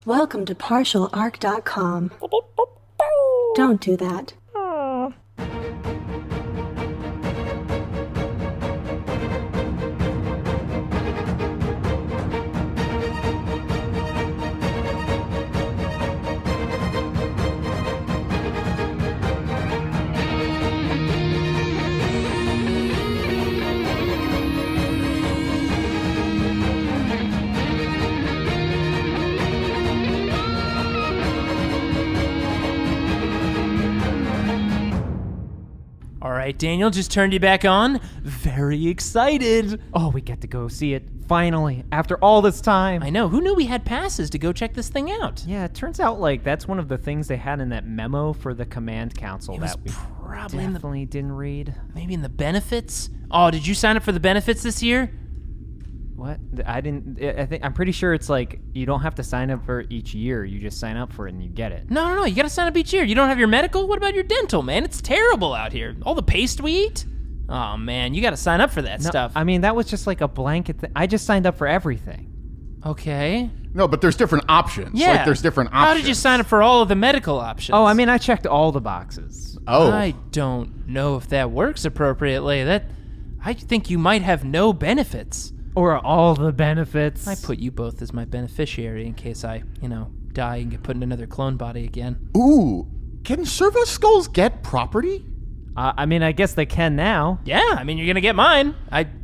Welcome to partialarc.com. Don't do that. All right, Daniel, just turned you back on. Very excited. Oh, we get to go see it, finally, after all this time. I know. Who knew we had passes to go check this thing out? Yeah, it turns out, that's one of the things they had in that memo for the Command Council It was that we probably definitely didn't read. Maybe in the benefits? Oh, did you sign up for the benefits this year? What? I'm pretty sure it's you don't have to sign up for each year. You just sign up for it and you get it. No. You got to sign up each year. You don't have your medical? What about your dental, man? It's terrible out here. All the paste we eat? Oh, man, you got to sign up for that stuff. I mean, that was just a blanket thing. I just signed up for everything. Okay. No, but there's different options. Yeah. There's different options. How did you sign up for all of the medical options? Oh, I mean, I checked all the boxes. Oh. I don't know if that works appropriately. I think you might have no benefits. Or all the benefits. I put you both as my beneficiary in case I, die and get put in another clone body again. Ooh, can Servo skulls get property? I mean, I guess they can now. Yeah, I mean, you're going to get mine.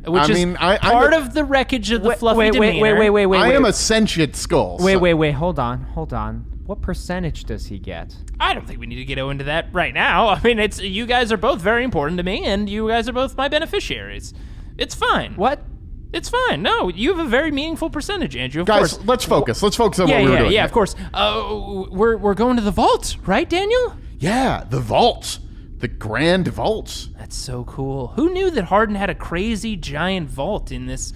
Which is part of the wreckage of the fluffy demeanor. Wait. I am a sentient skull. Wait, hold on. What percentage does he get? I don't think we need to get into that right now. I mean, you guys are both very important to me, and you guys are both my beneficiaries. It's fine. What? It's fine. No, you have a very meaningful percentage, Andrew. Of Guys, course. let's focus. Let's focus on what we were doing. Yeah, of course. We're going to the vault, right, Daniel? Yeah, the vault. The Grand Vault. That's so cool. Who knew that Hardin had a crazy giant vault in this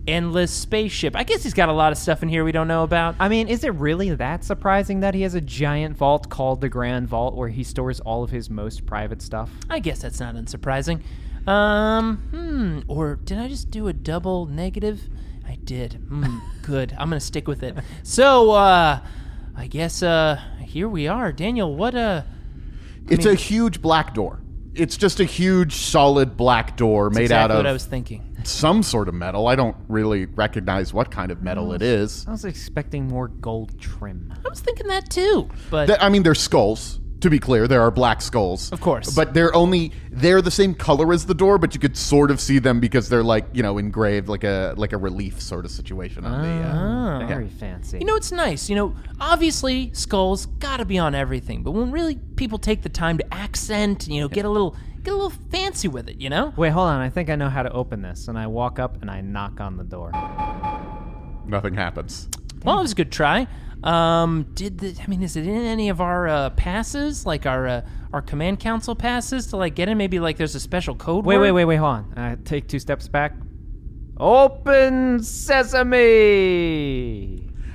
endless spaceship? I guess he's got a lot of stuff in here we don't know about. I mean, is it really that surprising that he has a giant vault called the Grand Vault where he stores all of his most private stuff? I guess that's not unsurprising. Or did I just do a double negative? I did. Good. I'm gonna stick with it. So, I guess, here we are. Daniel, what, It's a huge black door. It's just a huge, solid black door made out of what I was thinking. Some sort of metal. I don't really recognize what kind of metal it is. I was expecting more gold trim. I was thinking that too, but... They're skulls. To be clear, there are black skulls. Of course. But they're the same color as the door, but you could sort of see them because they're engraved like a relief sort of situation on the Very fancy. It's nice. Obviously skulls gotta be on everything, but when really people take the time to accent, get a little fancy with it, Wait, hold on. I think I know how to open this. And I walk up and I knock on the door. Nothing happens. Well, it was a good try. Is it in any of our passes, like our command council passes to get in? Maybe there's a special code word? Wait, hold on. I take 2 steps back. Open sesame!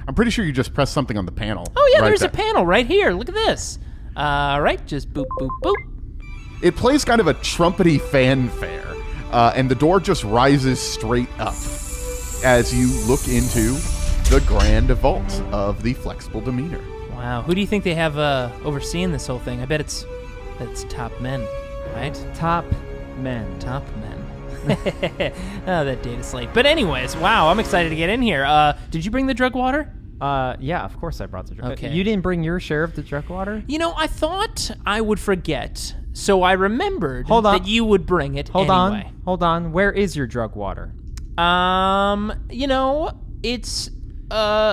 I'm pretty sure you just pressed something on the panel. Oh yeah, right there's there. a panel right here. Look at this. Right, just boop, boop, boop. It plays kind of a trumpety fanfare, and the door just rises straight up as you look into the Grand Vault of the Flexible Demeanor. Wow, who do you think they have overseeing this whole thing? I bet it's top men, right? Top men. Oh, that data slate. But anyways, wow, I'm excited to get in here. Did you bring the drug water? Yeah, of course I brought the drug water. Okay. You didn't bring your share of the drug water? I thought I would forget, so I remembered that you would bring it anyway. Hold on. Where is your drug water? It's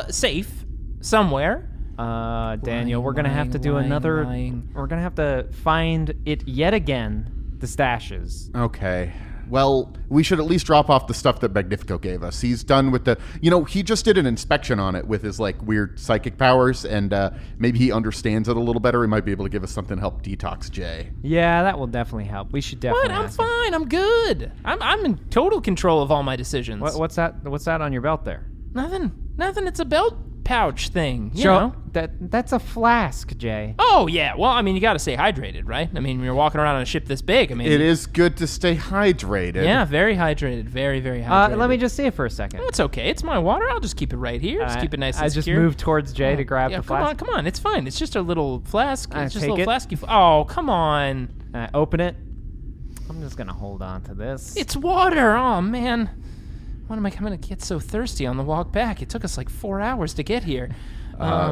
safe somewhere. Daniel, we're gonna have to do another. We're gonna have to find it yet again. The stashes. Okay. Well, we should at least drop off the stuff that Magnifico gave us. He's done with he just did an inspection on it with his weird psychic powers, and maybe he understands it a little better. He might be able to give us something to help detox Jay. Yeah, that will definitely help. We should definitely. What? I'm fine. I'm good. I'm in total control of all my decisions. What's that? What's that on your belt there? Nothing. It's a belt pouch thing, you Sure. know. That's a flask, Jay. Oh, yeah. Well, I mean, you got to stay hydrated, right? I mean, when you're walking around on a ship this big, I mean... It is good to stay hydrated. Yeah, very hydrated. Very, very hydrated. Let me just see it for a second. It's okay. It's my water. I'll just keep it right here. Just keep it nice and secure. I just moved towards Jay to grab the flask. Come on. It's fine. It's just a little flask. It's just a take little it. flasky. Oh, come on. Open it. I'm just gonna hold on to this. It's water. Oh, man. When am I going to get so thirsty on the walk back? It took us like 4 hours to get here.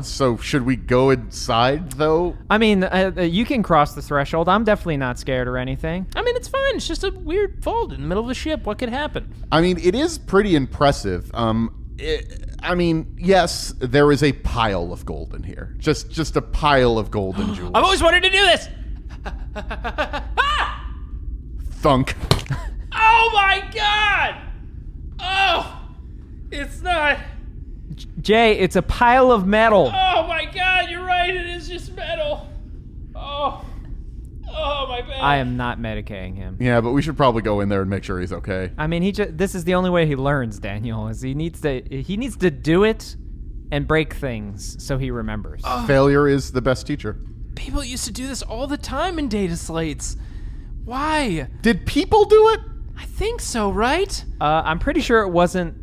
So should we go inside, though? I mean, you can cross the threshold. I'm definitely not scared or anything. I mean, it's fine. It's just a weird vault in the middle of the ship. What could happen? I mean, it is pretty impressive. Yes, there is a pile of gold in here. Just a pile of golden jewels. I've always wanted to do this. Thunk. Oh, my God. Oh, it's not. Jay, it's a pile of metal. Oh, my God. You're right. It is just metal. Oh, my bad. I am not medicating him. Yeah, but we should probably go in there and make sure he's okay. I mean, this is the only way he learns, Daniel, is he needs to do it and break things so he remembers. Failure is the best teacher. People used to do this all the time in data slates. Why? Did people do it? I think so, right? I'm pretty sure it wasn't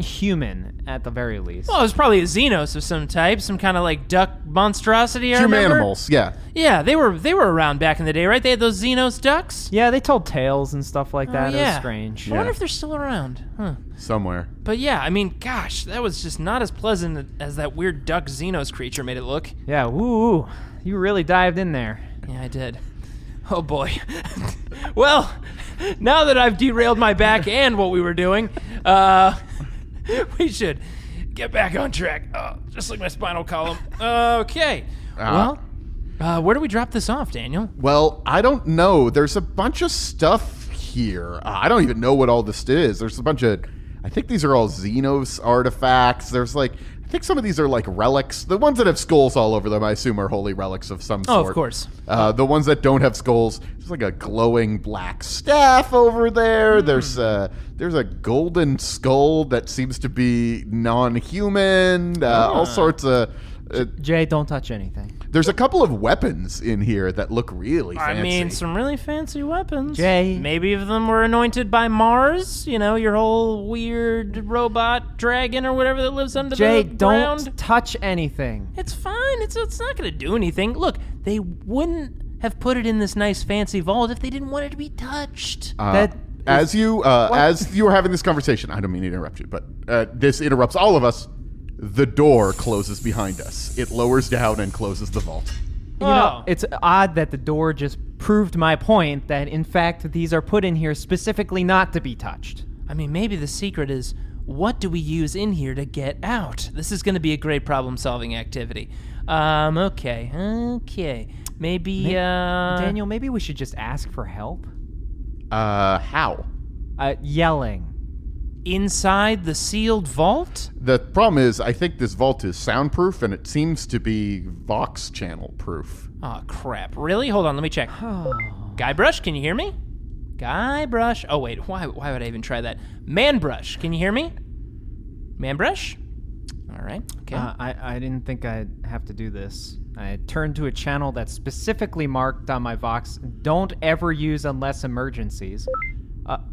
human at the very least. Well, it was probably a Xenos of some type, some kind of like duck monstrosity. I remember. Humanimals, yeah. Yeah, they were around back in the day, right? They had those Xenos ducks. Yeah, they told tales and stuff like that. Oh, It yeah. was strange. I wonder if they're still around. Huh. Somewhere. But yeah, I mean, gosh, that was just not as pleasant as that weird duck Xenos creature made it look. Yeah, woo, you really dived in there. Yeah, I did. Oh boy. Well, now that I've derailed my back and what we were doing, we should get back on track. Just like my spinal column. Okay. Well, where do we drop this off, Daniel? Well, I don't know. There's a bunch of stuff here. I don't even know what all this is. There's a bunch of... I think these are all Xenos artifacts. There's like... I think some of these are like relics. The ones that have skulls all over them, I assume, are holy relics of some sort. Oh, of course. The ones that don't have skulls, there's like a glowing black staff over there. There's a golden skull that seems to be non-human. All sorts of... Jay, don't touch anything. There's a couple of weapons in here that look really fancy. I mean, some really fancy weapons. Jay. Maybe if them were anointed by Mars, you know, your whole weird robot dragon or whatever that lives under Jay, the ground. don't touch anything. It's fine. It's not going to do anything. Look, they wouldn't have put it in this nice fancy vault if they didn't want it to be touched. As you were having this conversation, I don't mean to interrupt you, but this interrupts all of us. The door closes behind us. It lowers down and closes the vault. You know, it's odd that the door just proved my point that, in fact, these are put in here specifically not to be touched. I mean, maybe the secret is, what do we use in here to get out? This is going to be a great problem-solving activity. Okay. Maybe, Daniel, maybe we should just ask for help? How? Yelling. Inside the sealed vault? The problem is, I think this vault is soundproof, and it seems to be Vox channel proof. Oh, crap. Really? Hold on, let me check. Guybrush, can you hear me? Guybrush. Oh, wait, why would I even try that? Manbrush, can you hear me? Manbrush? All right, okay. I didn't think I'd have to do this. I turned to a channel that's specifically marked on my Vox, don't ever use unless emergencies.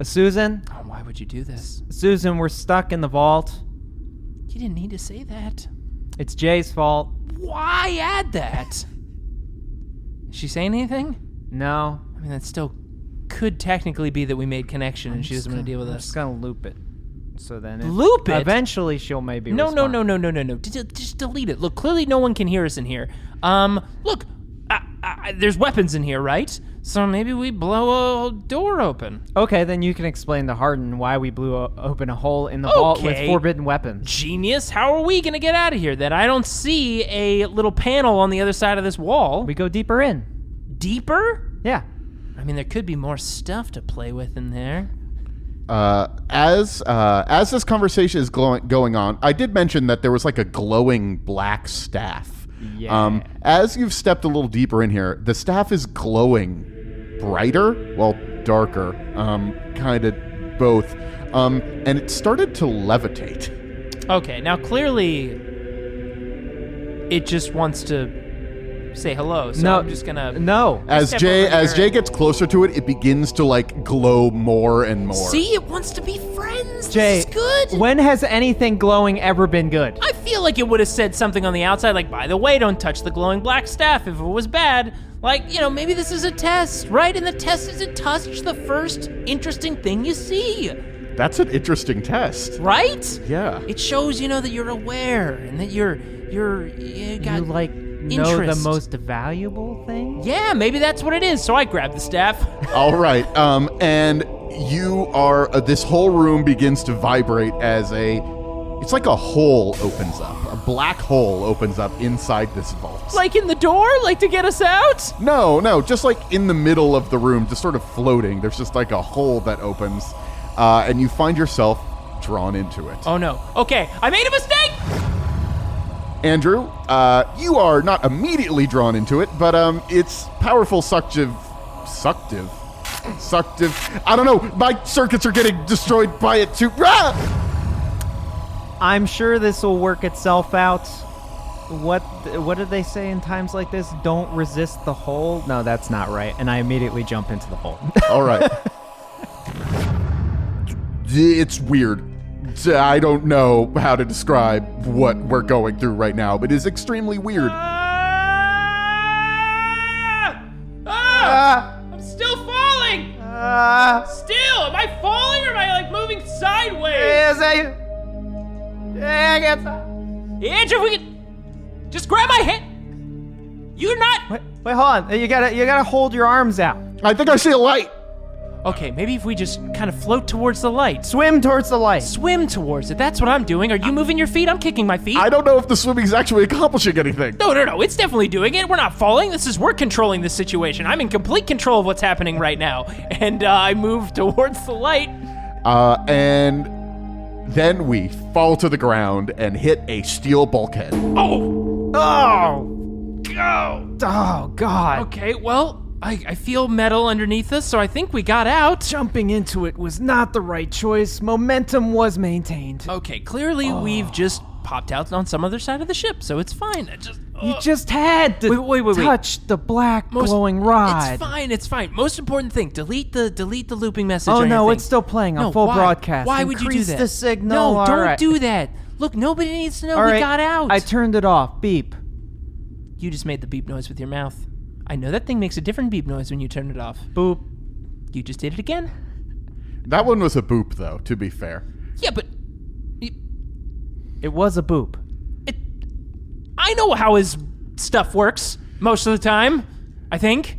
Susan? Oh, why would you do this? Susan, we're stuck in the vault. You didn't need to say that. It's Jay's fault. Why add that? Is she saying anything? No. I mean, that still could technically be that we made connection and she doesn't want to deal with I'm us. just gonna loop it. So then Loop it? Eventually she'll maybe No. respond. Just delete it. Look, clearly no one can hear us in here. Look, there's weapons in here, right? So maybe we blow a door open. Okay, then you can explain to Hardin why we blew open a hole in the vault with forbidden weapons. Genius. How are we going to get out of here? That I don't see a little panel on the other side of this wall. We go deeper in. Deeper? Yeah. I mean, there could be more stuff to play with in there. As this conversation is going on, I did mention that there was like a glowing black staff. Yeah. As you've stepped a little deeper in here, the staff is glowing brighter, well, darker, kind of both, and it started to levitate. Okay, now clearly it just wants to say hello. So No, I'm just gonna... No. As Step Jay over there. as Jay gets closer to it, it begins to like glow more and more. See, it wants to be friends. Jay, This is good. when has anything glowing ever been good? I feel like it would have said something on the outside, like, by the way, don't touch the glowing black staff if it was bad. Like, maybe this is a test, right? And the test is to touch the first interesting thing you see, That's an interesting test. right? Yeah. It shows, that you're aware and that you got You know the interest. most valuable thing? Yeah, maybe that's what it is. So I grabbed the staff. All right. And you are this whole room begins to vibrate as it's like a hole opens up. A black hole opens up inside this vault. Like in the door? Like to get us out? No, just like in the middle of the room, just sort of floating. There's just like a hole that opens, and you find yourself drawn into it. Oh no. Okay, I made a mistake! Andrew, you are not immediately drawn into it, but it's powerful suctive. I don't know. My circuits are getting destroyed by it too. Ah! I'm sure this will work itself out. What do they say in times like this? Don't resist the hole? No, that's not right. And I immediately jump into the hole. All right. It's weird. I don't know how to describe what we're going through right now, but it's extremely weird. I'm still falling! Still! Am I falling or am I like moving sideways? Andrew, we can just grab my hand. You're not. Wait, hold on. You gotta hold your arms out. I think I see a light. Okay, maybe if we just kind of float towards the light. Swim towards the light. Swim towards it. That's what I'm doing. Are you moving your feet? I'm kicking my feet. I don't know if the swimming is actually accomplishing anything. No. It's definitely doing it. We're not falling. We're controlling this situation. I'm in complete control of what's happening right now. And I move towards the light. And then we fall to the ground and hit a steel bulkhead. Oh, go. Oh, God. Okay, well, I feel metal underneath us, so I think we got out. Jumping into it was not the right choice. Momentum was maintained. Okay, clearly we've just popped out on some other side of the ship, so it's fine. You just had to Wait. touch the black glowing rod. It's fine. Most important thing, delete the looping message. Oh, on your no, thing. it's still playing on No, full why? broadcast. Why would you do Increase that? the signal. No, All don't right. do that. Look, nobody needs to know All we right, got out. I turned it off. Beep. You just made the beep noise with your mouth. I know that thing makes a different beep noise when you turn it off. Boop. You just did it again? That one was a boop, though, to be fair. Yeah, but It was a boop. I know how his stuff works most of the time, I think.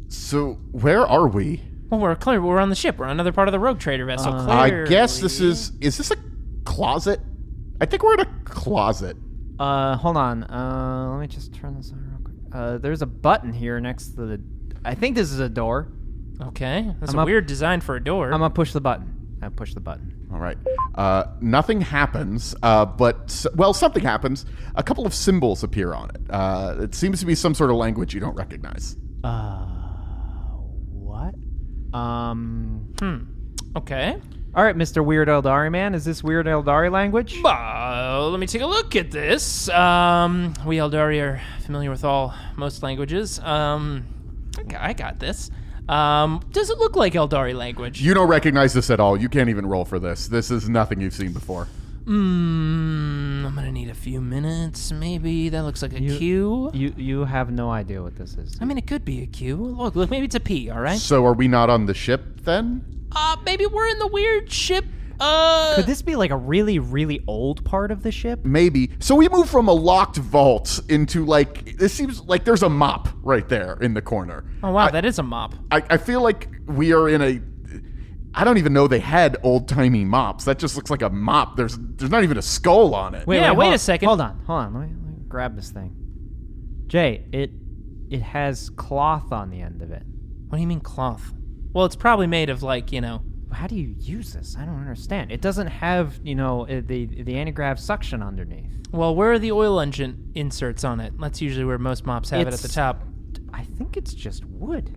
So, where are we? Well, we're on the ship. We're on another part of the rogue trader vessel. I guess this is this a closet? I think we're in a closet. Hold on. Let me just turn this on real quick. There's a button here next to the... I think this is a door. Okay, that's I'm a up- weird design for a door. I'm gonna push the button. I push the button. All right. Nothing happens, but something happens. A couple of symbols appear on it. It seems to be some sort of language you don't recognize. What? Okay. All right, Mr. Weird Eldari Man. Is this Weird Eldari language? Let me take a look at this. We Eldari are familiar with most languages. I got this. Does it look like Eldari language? You don't recognize this at all. You can't even roll for this. This is nothing you've seen before. I'm gonna need a few minutes, maybe. That looks like a Q. You have no idea what this is. I mean, it could be a Q. Look, maybe it's a P, all right? So are we not on the ship then? Maybe we're in the weird ship. Could this be like a really, really old part of the ship? Maybe. So we move from a locked vault into this seems like there's a mop right there in the corner. Oh, wow, that is a mop. I feel like we are in I don't even know they had old-timey mops. That just looks like a mop. There's not even a skull on it. Wait a second. Hold on. Let me grab this thing. Jay, it has cloth on the end of it. What do you mean cloth? Well, it's probably made of How do you use this? I don't understand. It doesn't have, the anti-grav suction underneath. Well, where are the oil engine inserts on it? That's usually where most mops have it at the top. I think it's just wood.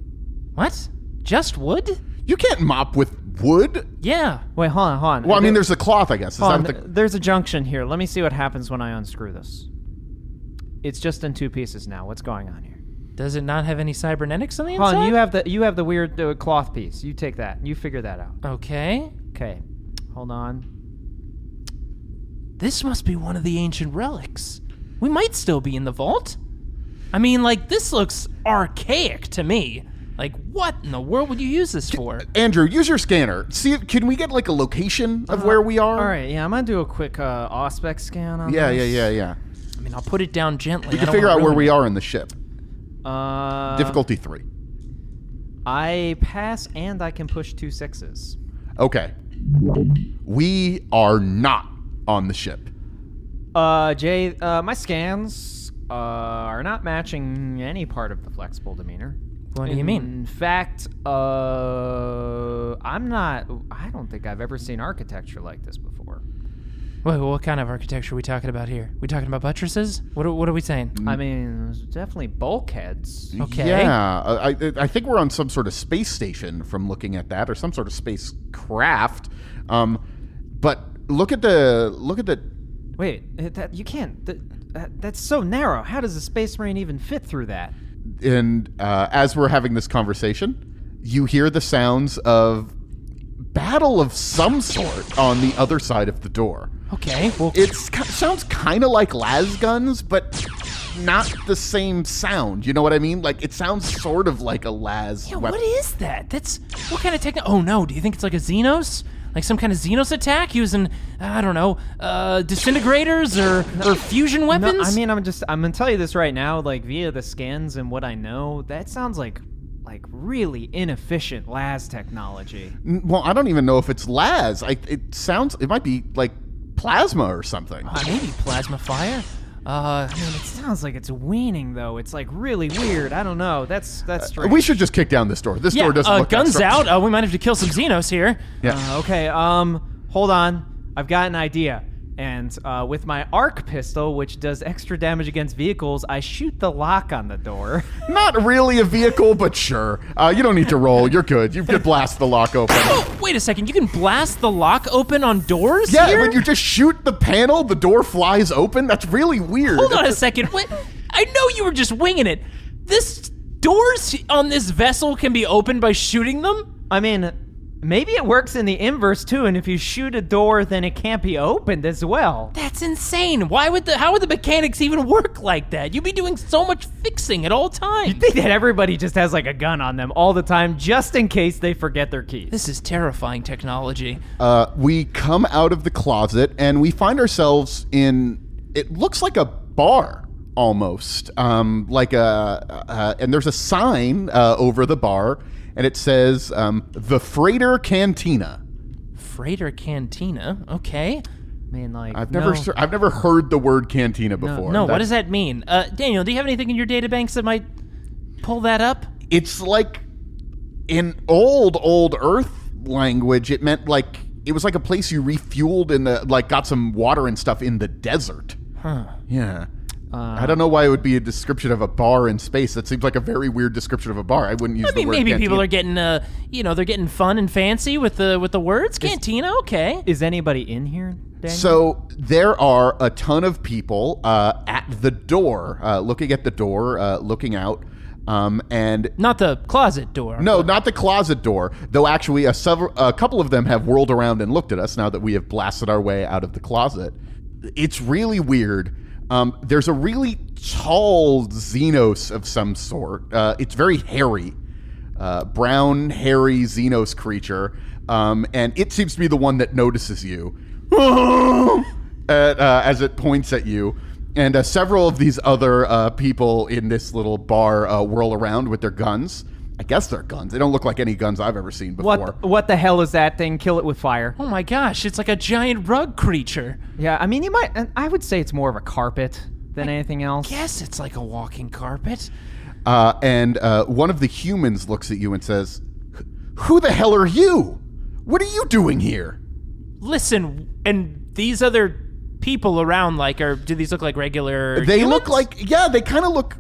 What? Just wood? You can't mop with wood. Yeah. Wait, hold on. Well, I mean, there's a cloth, I guess. Is Hold that on, there's a junction here. Let me see what happens when I unscrew this. It's just in 2 pieces now. What's going on here? Does it not have any cybernetics on the Hold inside? on, you have the weird cloth piece. You take that. You figure that out. Okay. Okay. Hold on. This must be one of the ancient relics. We might still be in the vault. I mean, like, this looks archaic to me. Like, what in the world would you use this for? Andrew, use your scanner. See, can we get like a location of where we are? All right, yeah, I'm gonna do a quick auspex scan on Yeah. this. I mean, I'll put it down gently. We can figure out where we are in the ship. Difficulty 3. I pass and I can push 2 6s. Okay. We are not on the ship. Jay, my scans are not matching any part of the flexible demeanor. What do you mean? In fact, I don't think I've ever seen architecture like this before. Wait, what kind of architecture are we talking about here? We talking about buttresses? What are we saying? I mean, there's definitely bulkheads. Okay. Yeah, I think we're on some sort of space station from looking at that, or some sort of spacecraft. But look at the. Wait, you can't. That's so narrow. How does a space marine even fit through that? And as we're having this conversation, you hear the sounds of battle of some sort on the other side of the door. Okay, well... It sounds kind of like las guns, but not the same sound. You know what I mean? Like, it sounds sort of like a las Yeah, weapon. what is that? That's... What kind of technology... Oh, no, do you think it's like a Xenos? Like some kind of Xenos attack using, I don't know, disintegrators or fusion weapons? No, I mean, I'm gonna tell you this right now, like, via the scans and what I know, that sounds like really inefficient las technology. Well, I don't even know if it's las. It might be like plasma or something. Maybe plasma fire? I mean, it sounds like it's weaning, though. It's, like, really weird. I don't know. That's strange. We should just kick down this door. This door doesn't look that guns strong. out. We might have to kill some Xenos here. Yeah. Okay, hold on. I've got an idea. And with my arc pistol, which does extra damage against vehicles, I shoot the lock on the door. Not really a vehicle, but sure. You don't need to roll. You're good. You can blast the lock open. Oh, wait a second. You can blast the lock open on doors Yeah, here? when you just shoot the panel, the door flies open. That's really weird. Hold on a second. What? I know you were just winging it. Doors on this vessel can be opened by shooting them? I mean, maybe it works in the inverse, too, and if you shoot a door, then it can't be opened as well. That's insane. How would the mechanics even work like that? You'd be doing so much fixing at all times. I think that everybody just has, like, a gun on them all the time, just in case they forget their keys. This is terrifying technology. We come out of the closet, and we find ourselves in, it looks like a bar. Almost and there's a sign over the bar, and it says the Freighter Cantina. Freighter Cantina? Okay. I mean, like, I've never heard the word cantina before. No, what does that mean? Daniel, do you have anything in your databanks that might pull that up? It's like in old Earth language. It meant like it was like a place you refueled in the got some water and stuff in the desert. Huh. Yeah. I don't know why it would be a description of a bar in space. That seems like a very weird description of a bar. I wouldn't use the word maybe cantina. people are getting, they're getting fun and fancy with the words. Cantina, okay. Is anybody in here, Daniel? So there are a ton of people at the door, looking at the door, looking out, and Not the closet door. no, not the closet door. Though actually, a couple of them have whirled around and looked at us now that we have blasted our way out of the closet. It's really weird. There's a really tall Xenos of some sort. It's very hairy, brown, hairy Xenos creature, and it seems to be the one that notices you as it points at you. And several of these other people in this little bar whirl around with their guns. I guess they're guns. They don't look like any guns I've ever seen before. What the hell is that thing? Kill it with fire. Oh my gosh, it's like a giant rug creature. Yeah, I mean, I would say it's more of a carpet than anything else. Guess it's like a walking carpet. And one of the humans looks at you and says, "Who the hell are you? What are you doing here?" Listen, and these other people around, do these look like regular They humans? look like, they kind of look,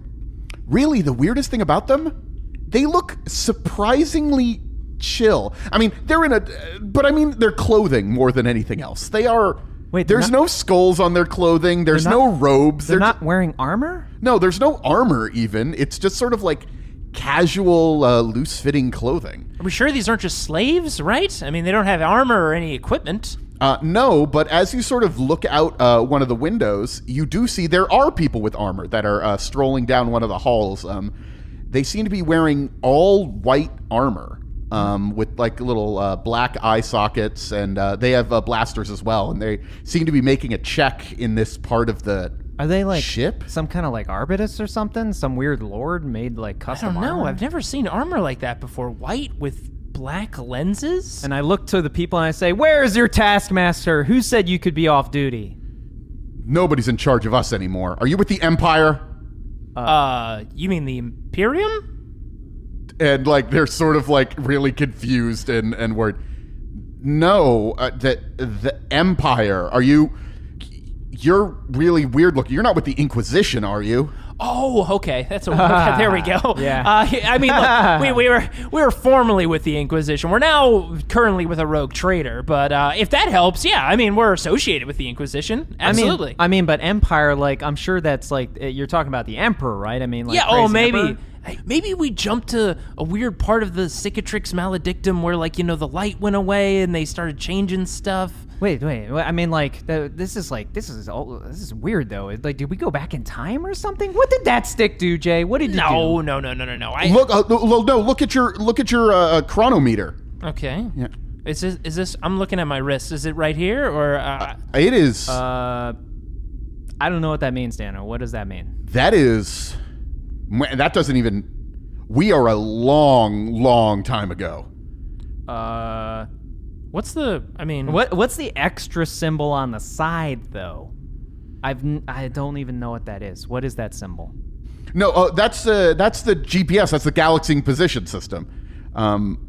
really, the weirdest thing about them, they look surprisingly chill. I mean, their clothing more than anything else. They are Wait, There's no skulls on their clothing. There's no robes. They're not wearing armor? No, there's no armor even. It's just sort of like casual, loose-fitting clothing. Are we sure these aren't just slaves, right? I mean, they don't have armor or any equipment. No, but as you sort of look out one of the windows, you do see there are people with armor that are strolling down one of the halls. They seem to be wearing all white armor with like little black eye sockets, and they have blasters as well. And they seem to be making a check in this part of the Are they like ship? some kind of like Arbitus or something? Some weird lord made like I custom don't know. armor? I've never seen armor like that before. White with black lenses? And I look to the people and I say, "Where is your taskmaster? Who said you could be off duty?" Nobody's in charge of us anymore. Are you with the Empire? You mean the Imperium? And like they're sort of like really confused and worried. No, the Empire. Are you? You're really weird looking. You're not with the Inquisition, are you? Oh, okay. That's there we go. Yeah. I mean, look, we were formerly with the Inquisition. We're now currently with a rogue trader. But if that helps, yeah. I mean, we're associated with the Inquisition. Absolutely. I mean, but Empire, like, I'm sure that's like you're talking about the Emperor, right? I mean, like, yeah. crazy Oh, maybe. Emperor? Hey, maybe we jumped to a weird part of the Cicatrix Maledictum where, like, the light went away and they started changing stuff. Wait. I mean, like, this is weird though. Like, did we go back in time or something? What did that stick do, Jay? What did you do? No. Look at your chronometer. Okay. Yeah. Is this? I'm looking at my wrist. Is it right here or? It is. I don't know what that means, Dano. What does that mean? That doesn't even. We are a long time ago. What's the? I mean, What's the extra symbol on the side though? I don't even know what that is. What is that symbol? No, that's the GPS. That's the galaxy position system.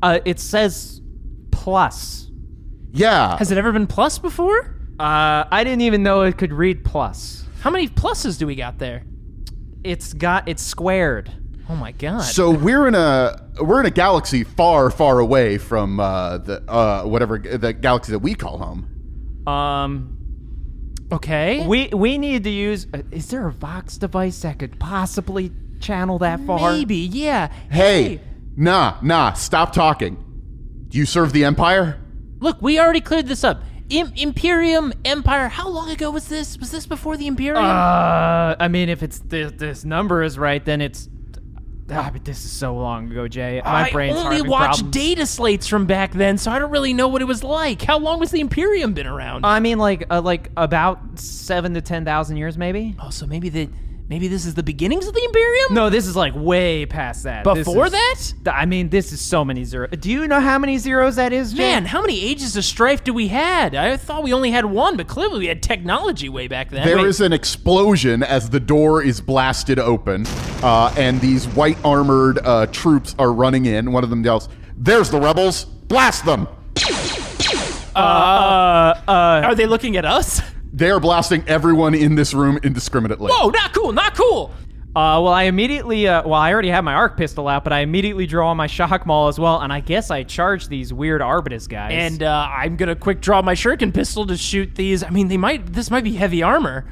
It says plus. Yeah. has it ever been plus before? I didn't even know it could read plus. How many pluses do we got there? It's squared. Oh my god. So we're in a galaxy far away from the galaxy that we call home. Okay. We need to use. Is there a Vox device that could possibly channel that far? Maybe. Yeah. Hey, nah. Stop talking. Do you serve the Empire? Look, we already cleared this up. Imperium, Empire. How long ago was this? Was this before the Imperium? I mean, if it's this number is right, then it's. But this is so long ago, Jay. My brain's I having only watched problems. data slates from back then, so I don't really know what it was like. How long was the Imperium been around? I mean, like about 7,000 to 10,000 years, maybe. Oh, so maybe this is the beginnings of the Imperium? No, this is like way past that. Before that? I mean, this is so many zeros. Do you know how many zeros that is, Jay? Man, how many ages of strife do we had? I thought we only had one, but clearly we had technology way back then. There is an explosion as the door is blasted open, and these white armored troops are running in. One of them yells, "There's the rebels! Blast them!" Are they looking at us? They are blasting everyone in this room indiscriminately. Whoa, not cool, not cool. Well, I immediately, I already have my arc pistol out, but I immediately draw on my shock maul as well, and I guess I charge these weird Arbitus guys. And I'm gonna quick draw my shuriken pistol to shoot these. I mean, this might be heavy armor.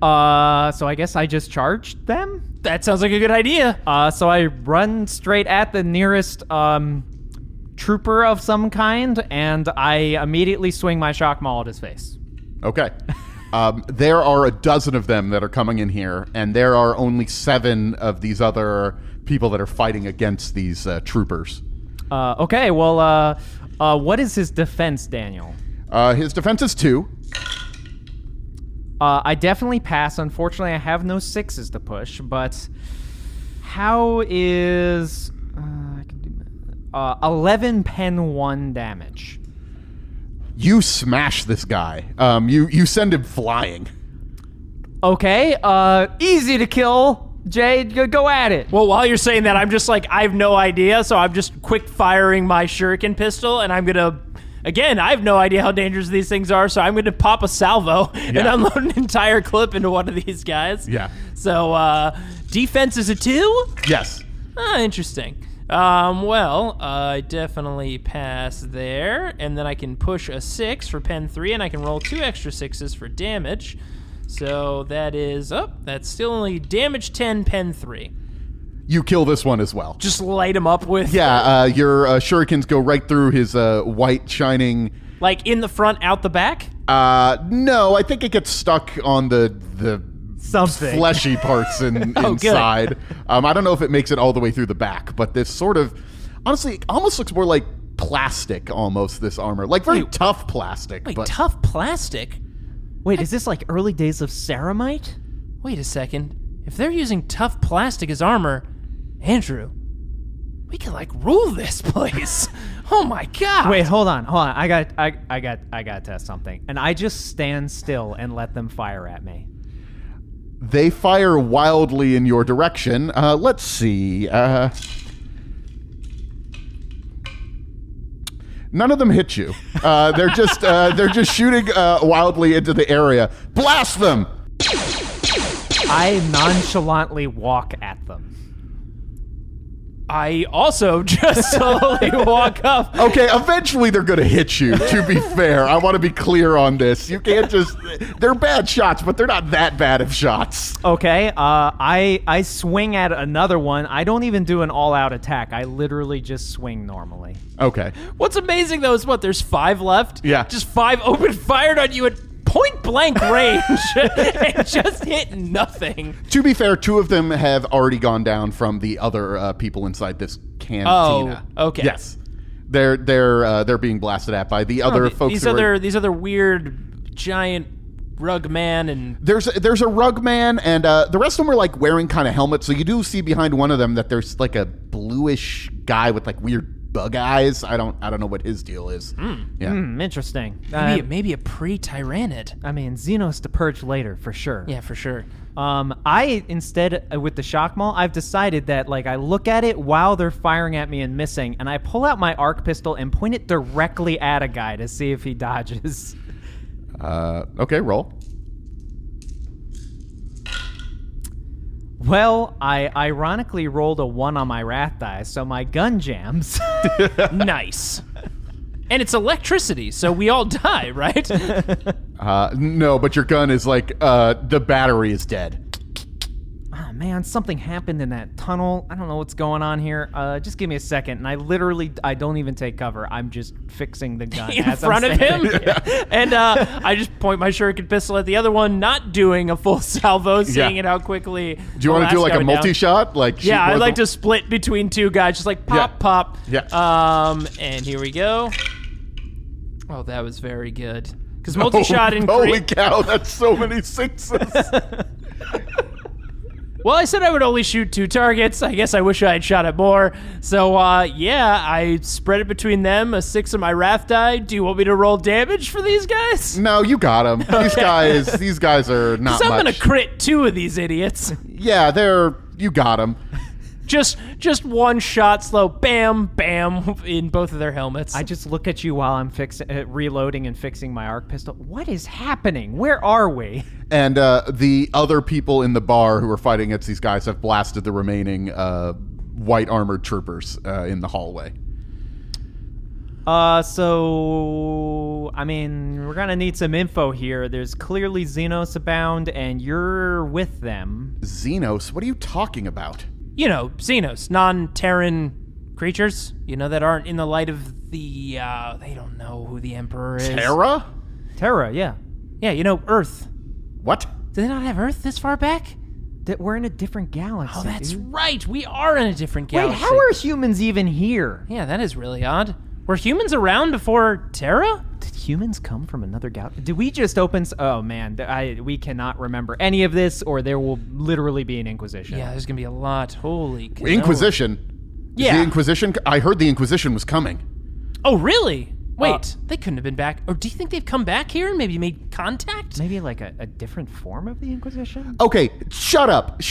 So I guess I just charged them? That sounds like a good idea. So I run straight at the nearest, trooper of some kind, and I immediately swing my shock maul at his face. Okay. There are a dozen of them that are coming in here, and there are only 7 of these other people that are fighting against these troopers. Okay, well, what is his defense, Daniel? His defense is 2. I definitely pass. Unfortunately, I have no 6s to push, but how is... I can do 11 pen 1 damage. You smash this guy. You send him flying. Okay, easy to kill. Jay, go at it. Well, while you're saying that, I'm just like, I have no idea, so I'm just quick firing my shuriken pistol, and I'm gonna... Again, I have no idea how dangerous these things are, so I'm going to pop a salvo and unload an entire clip into one of these guys. Yeah. So, defense is a 2? Yes. Interesting. Well, I definitely pass there, and then I can push a 6 for pen 3, and I can roll 2 extra 6s for damage. So that is, that's still only damage 10, pen 3. You kill this one as well. Just light him up with... Yeah, your shurikens go right through his white shining... Like in the front, out the back? No, I think it gets stuck on the Something. fleshy parts inside. I don't know if it makes it all the way through the back, but this sort of, honestly, it almost looks more like plastic almost, this armor. Like very tough plastic. Wait, but tough plastic? Wait, is this like early days of ceramite? Wait a second. If they're using tough plastic as armor, Andrew, we could like rule this place. Oh my god. Wait, hold on. I got to test something. And I just stand still and let them fire at me. They fire wildly in your direction. Let's see. None of them hit you. They're just shooting wildly into the area. Blast them! I nonchalantly walk at them. I also just slowly walk up. Okay, eventually they're going to hit you, to be fair. I want to be clear on this. You can't just... They're bad shots, but they're not that bad of shots. Okay, I swing at another one. I don't even do an all-out attack. I literally just swing normally. Okay. What's amazing, though, is there's 5 left? Yeah. Just 5 open fired on you at point-blank range and just hit nothing. To be fair, 2 of them have already gone down from the other people inside this cantina. Oh, okay. Yes. They're being blasted at by the other folks. These other weird giant rug man and... There's a rug man, and the rest of them are like wearing kind of helmets, so you do see behind one of them that there's like a bluish guy with like weird bug eyes. I don't know what his deal is. Yeah. Interesting. Maybe a pre-tyrannid. I mean, Xenos to purge later, for sure. Yeah, for sure. I instead, with the shock maul, I've decided that like I look at it while they're firing at me and missing, and I pull out my arc pistol and point it directly at a guy to see if he dodges. Okay, roll. Well, I ironically rolled a 1 on my wrath die, so my gun jams. Nice. And it's electricity, so we all die, right? No, but your gun is like, the battery is dead. Oh, man, something happened in that tunnel. I don't know what's going on here. Just give me a second. And I don't even take cover. I'm just fixing the gun In as front I'm of standing. him? And I just point my shuriken pistol at the other one, not doing a full salvo, seeing it out quickly. Do you want to do like a multi-shot? Like yeah, I like to split between 2 guys, just like pop, Yeah. pop. Yeah. And here we go. Oh, that was very good. Because multi-shot in Holy cow, that's so many 6s. Well, I said I would only shoot 2 targets. I guess I wish I had shot it more. So, yeah, I spread it between them, a 6 of my wrath die. Do you want me to roll damage for these guys? No, you got them. These guys are not much. I'm going to crit 2 of these idiots. Yeah, you got them. Just one shot, slow, bam, bam, in both of their helmets. I just look at you while I'm reloading and fixing my arc pistol. What is happening? Where are we? And the other people in the bar who are fighting against these guys have blasted the remaining white armored troopers in the hallway. So, I mean, we're going to need some info here. There's clearly Xenos abound, and you're with them. Xenos? What are you talking about? You know, Xenos, non-Terran creatures, that aren't in the light of the, they don't know who the Emperor is. Terra, yeah. Yeah, Earth. What? Do they not have Earth this far back? We're in a different galaxy. Oh, that's dude. right. We are in a different galaxy. Wait, how are humans even here? Yeah, that is really odd. Were humans around before Terra? Did humans come from another galaxy? Did we just open... Oh, man. We cannot remember any of this, or there will literally be an Inquisition. Yeah, there's going to be a lot. Holy cow. Inquisition? Yeah. The Inquisition? I heard the Inquisition was coming. Oh, really? Wait, they couldn't have been back. Or do you think they've come back here and maybe made contact? Maybe like a different form of the Inquisition? Okay, shut up.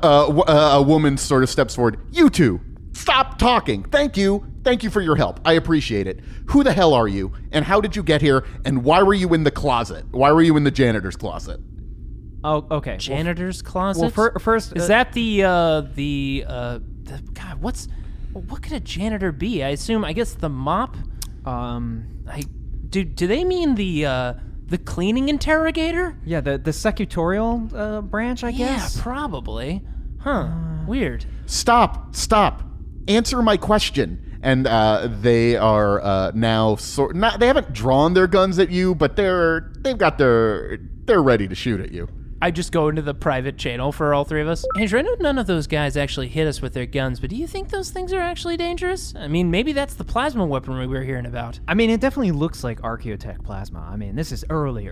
A woman sort of steps forward. You two, stop talking. Thank you for your help. I appreciate it. Who the hell are you? And how did you get here? And why were you in the closet? Why were you in the janitor's closet? Oh, okay. Janitor's closet? Well, first... is that the God, Well, what could a janitor be? I guess the mop? Do they mean the cleaning interrogator? Yeah, the secutorial branch, I guess? Yeah, probably. Huh, weird. Stop. Answer my question. And they are now they haven't drawn their guns at you, but they're ready to shoot at you. I just go into the private channel for all three of us. Andrew, I know none of those guys actually hit us with their guns, but do you think those things are actually dangerous? I mean, maybe that's the plasma weaponry we were hearing about. I mean, it definitely looks like Archaeotech plasma. I mean, this is early,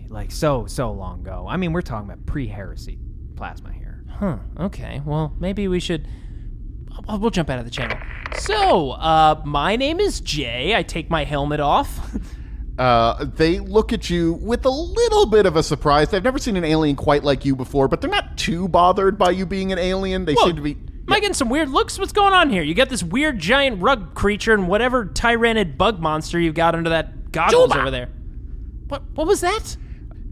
like so long ago. I mean, we're talking about pre-heresy plasma here. Huh, okay. Well, maybe we should... We'll jump out of the channel. So, my name is Jay. I take my helmet off. They look at you with a little bit of a surprise. They've never seen an alien quite like you before, but they're not too bothered by you being an alien. They seem to be... Am I getting some weird looks? What's going on here? You got this weird giant rug creature and whatever tyrannid bug monster you've got under that goggles over there. What was that?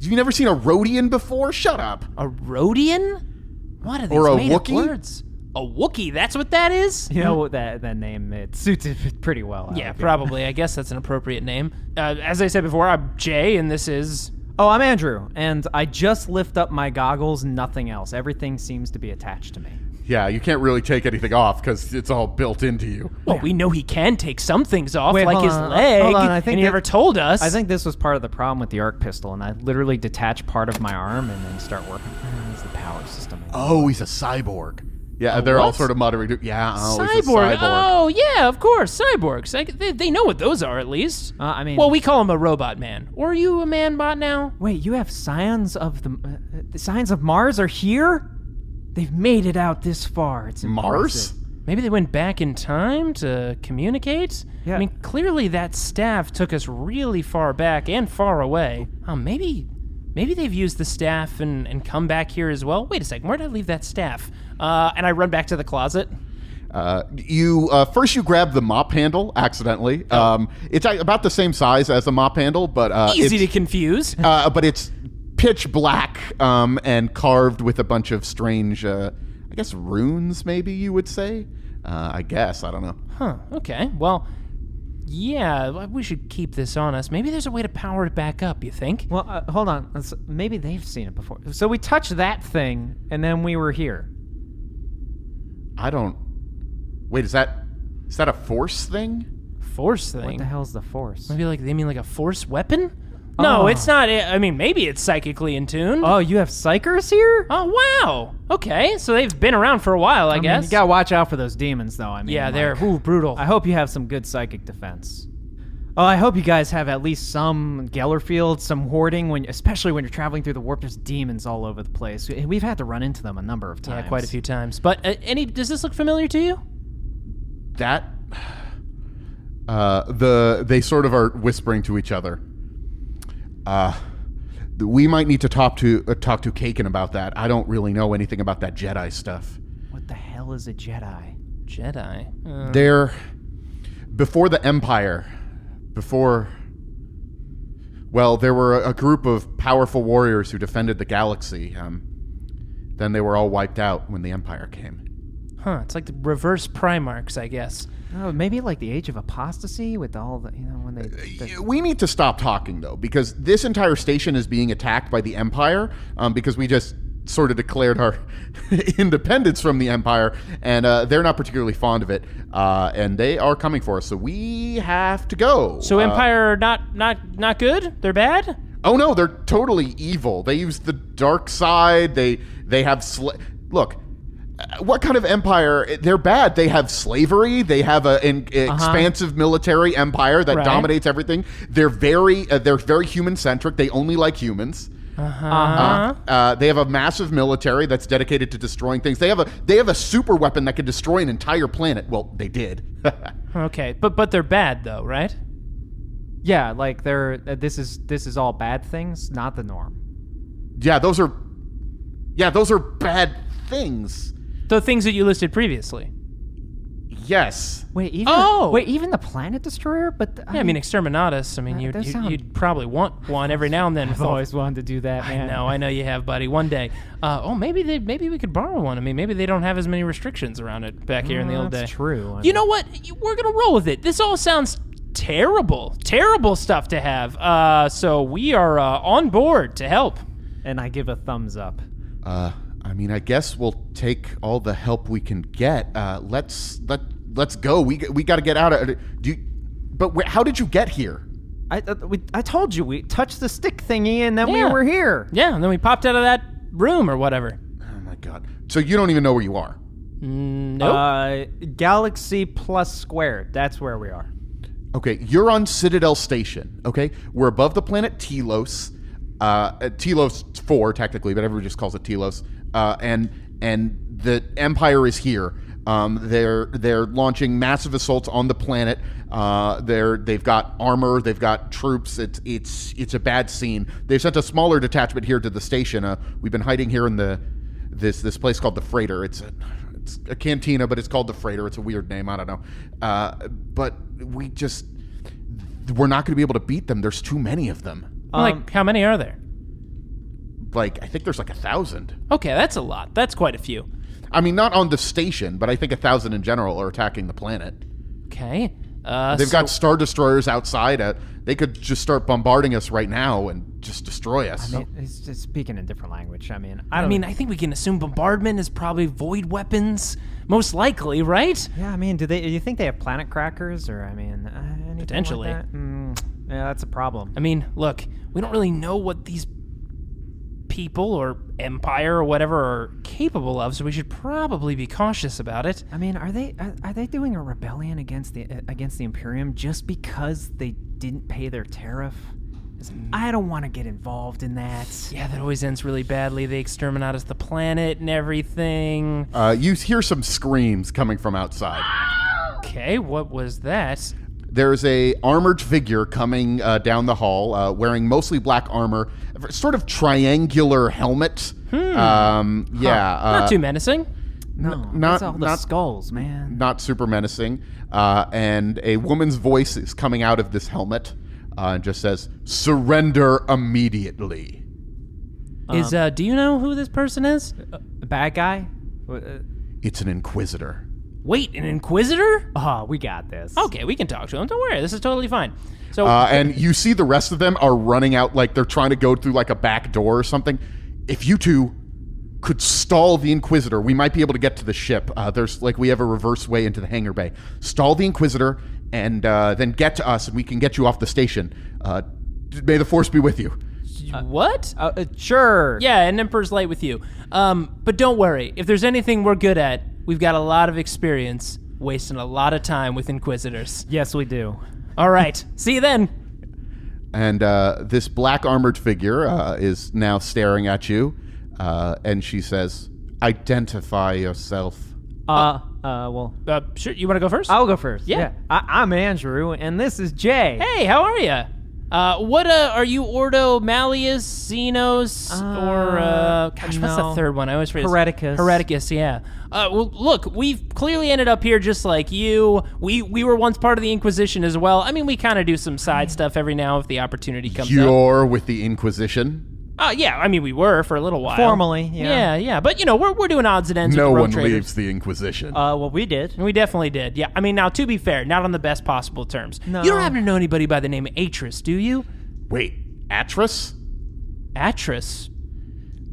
Have you never seen a Rhodian before? Shut up. A Rhodian? What are these Or a made up Wookiee? words? A Wookiee, that's what that is? You know, that name, it suits it pretty well. Yeah, probably. I guess that's an appropriate name. As I said before, I'm Jay, and this is... Oh, I'm Andrew, and I just lift up my goggles, nothing else. Everything seems to be attached to me. Yeah, you can't really take anything off because it's all built into you. Well, we know he can take some things off, Wait, like hold his on. leg, Hold on, I think and he never told us. I think this was part of the problem with the arc pistol, and I literally detach part of my arm and then start working. It's the power system. Oh, he's a cyborg. Yeah, they're all what? sort of muttering. Yeah, he's a Cyborg. cyborg. Oh, yeah, of course, cyborgs. They know what those are, at least. I mean... Well, we call him a robot man. Or are you a man bot now? Wait, you have scions of the scions of Mars are here? They've made it out this far. It's Mars? impressive. Maybe they went back in time to communicate? Yeah. I mean, clearly that staff took us really far back and far away. Oh, maybe they've used the staff and come back here as well. Wait a second, where did I leave that staff? And I run back to the closet. You first you grab the mop handle accidentally. It's about the same size as a mop handle, but Easy to confuse. but it's pitch black and carved with a bunch of strange, I guess runes. Maybe you would say. I guess I don't know. Huh. Okay. Well, yeah, we should keep this on us. Maybe there's a way to power it back up. You think? Well, hold on. Maybe they've seen it before. So we touched that thing, and then we were here. I don't. Wait, is that a force thing? Force thing. What the hell's the Force? Maybe they mean like a force weapon? No, Oh. it's not. I mean, maybe it's psychically in tune. Oh, you have psychers here? Oh, wow. Okay, so they've been around for a while, I mean, guess. you gotta watch out for those demons, though. I mean, Yeah, they're like, brutal. I hope you have some good psychic defense. Oh, I hope you guys have at least some Gellerfield, some hoarding, especially when you're traveling through the warp. There's demons all over the place. We've had to run into them a number of times. Yeah, quite a few times. But does this look familiar to you? That they sort of are whispering to each other. We might need to talk to Kaken about that. I don't really know anything about that Jedi stuff. What the hell is a Jedi? Jedi. They're before the Empire. Well, there were a group of powerful warriors who defended the galaxy. Then they were all wiped out when the Empire came. Huh, it's like the reverse Primarchs, I guess. Oh, maybe like the Age of Apostasy with all the, when they... We need to stop talking, though, because this entire station is being attacked by the Empire, because we just sort of declared our independence from the Empire, and they're not particularly fond of it, and they are coming for us, so we have to go. So Empire not good? They're bad? Oh no, they're totally evil. They use the dark side. They have look. What kind of empire? They're bad. They have slavery. They have an expansive military empire that dominates everything. They're very human centric. They only like humans. They have a massive military that's dedicated to destroying things. They have a super weapon that can destroy an entire planet. Well, they did. Okay, but they're bad though, right? Yeah, like this is all bad things, not the norm. Yeah, those are bad things. The things that you listed previously. Yes. Wait, even the planet destroyer? But Yeah, I mean, Exterminatus. I mean, you'd probably want one every now and then. I've always wanted to do that, man. I know you have, buddy. One day. Maybe we could borrow one. I mean, maybe they don't have as many restrictions around it back here in the old day. That's true. You know what? We're gonna roll with it. This all sounds terrible stuff to have. So we are on board to help. And I give a thumbs up. I mean, I guess we'll take all the help we can get. Let's go. We got to get out of it. How did you get here? I told you we touched the stick thingy and then we were here. Yeah, and then we popped out of that room or whatever. Oh my god! So you don't even know where you are? Nope. Galaxy plus squared. That's where we are. Okay, you're on Citadel Station. Okay, we're above the planet Telos. Telos 4 technically, but everybody just calls it Telos. And the Empire is here. They're launching massive assaults on the planet. They've got armor, they've got troops. It's a bad scene. They've sent a smaller detachment here to the station. We've been hiding here in this place called the Freighter. It's a cantina, but it's called the Freighter. It's a weird name. I don't know. But we're not going to be able to beat them. There's too many of them. How many are there? I think there's 1,000. Okay, that's a lot. That's quite a few. I mean, not on the station, but I think 1,000 in general are attacking the planet. Okay. They've got Star Destroyers outside. They could just start bombarding us right now and just destroy us. I mean, he's just speaking a different language. I mean, I think we can assume bombardment is probably void weapons, most likely, right? Yeah, I mean, do you think they have planet crackers or, anything Potentially. like that? Yeah, that's a problem. I mean, look, we don't really know what these people or empire or whatever are capable of, so we should probably be cautious about it. I mean, are they doing a rebellion against the Imperium just because they didn't pay their tariff? I don't want to get involved in that. Yeah, that always ends really badly. They exterminate us the planet and everything. You hear some screams coming from outside. Okay, what was that? There's a armored figure coming down the hall, wearing mostly black armor, sort of triangular helmet. Not too menacing. No, not it's all the skulls, man. Not super menacing. And a woman's voice is coming out of this helmet and just says, "Surrender immediately." Do you know who this person is? A bad guy? It's an Inquisitor. Wait, an Inquisitor? Oh, we got this. Okay, we can talk to him. Don't worry, this is totally fine. So, and you see the rest of them are running out like they're trying to go through like a back door or something. If you two could stall the Inquisitor, we might be able to get to the ship. We have a reverse way into the hangar bay. Stall the Inquisitor and then get to us and we can get you off the station. May the Force be with you. What? Sure. Yeah, an Emperor's Light with you. But don't worry, if there's anything we're good at, we've got a lot of experience wasting a lot of time with Inquisitors. Yes, we do. All right, see you then. And this black armored figure is now staring at you, and she says, "Identify yourself." Sure, you want to go first? I'll go first. Yeah. I'm Andrew, and this is Jay. Hey, how are you? What are you, Ordo, Malleus, Xenos, or what's the third one? I always forget. Hereticus. Hereticus, yeah. Well, look, we've clearly ended up here just like you. We were once part of the Inquisition as well. I mean, we kind of do some side stuff every now if the opportunity comes up. You're with the Inquisition? Yeah, I mean, we were for a little while. Formally, yeah. Yeah, but, we're doing odds and ends No with the one road traders. leaves the Inquisition. Well, we did. We definitely did, yeah. I mean, now, to be fair, not on the best possible terms. No. You don't happen to know anybody by the name of Atris, do you? Wait, Atris? Atris?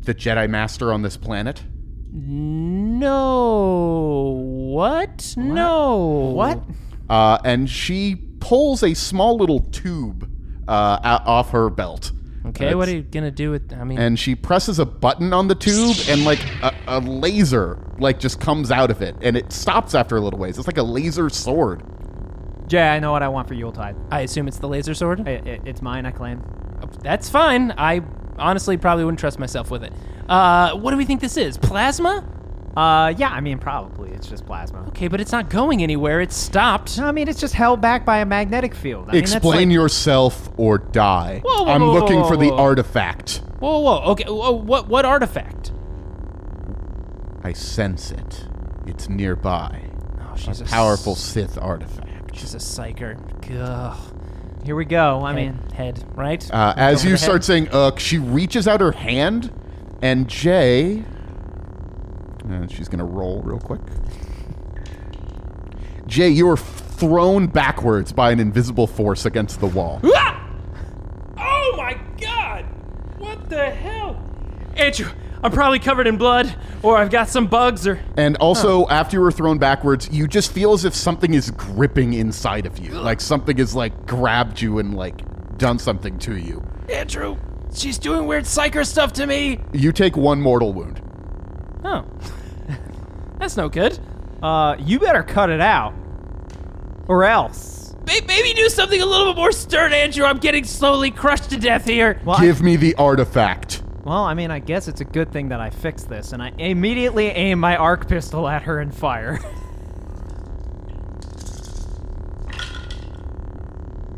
The Jedi Master on this planet? No. What? No. What? And she pulls a small little tube off her belt. Okay, what are you gonna do with? And she presses a button on the tube, and like a laser just comes out of it, and it stops after a little ways. It's like a laser sword. Jay, I know what I want for Yuletide. I assume it's the laser sword. It's mine, I claim. That's fine. I honestly probably wouldn't trust myself with it. What do we think this is? Plasma? Yeah, I mean, probably. It's just plasma. Okay, but it's not going anywhere. It's stopped. No, I mean, it's just held back by a magnetic field. Explain yourself or die. Whoa, I'm looking for the whoa. artifact. Whoa. Okay, what artifact? I sense it. It's nearby. she's Powerful Sith artifact. She's a psyker. Ugh. Here we go. I mean, Head, right? As you the start head? saying she reaches out her hand, and Jay... she's going to roll real quick. Jay, you are thrown backwards by an invisible force against the wall. Ah! Oh my god! What the hell? Andrew, I'm probably covered in blood, or I've got some bugs, or... And also, after you were thrown backwards, you just feel as if something is gripping inside of you. Like something has, like, grabbed you and, like, done something to you. Andrew, she's doing weird psyker stuff to me! You take 1 mortal wound. Oh. That's no good. you better cut it out. Or else. Maybe do something a little bit more stern, Andrew. I'm getting slowly crushed to death here. Well, Give me the artifact. Well, I mean, I guess it's a good thing that I fixed this, and I immediately aim my arc pistol at her and fire.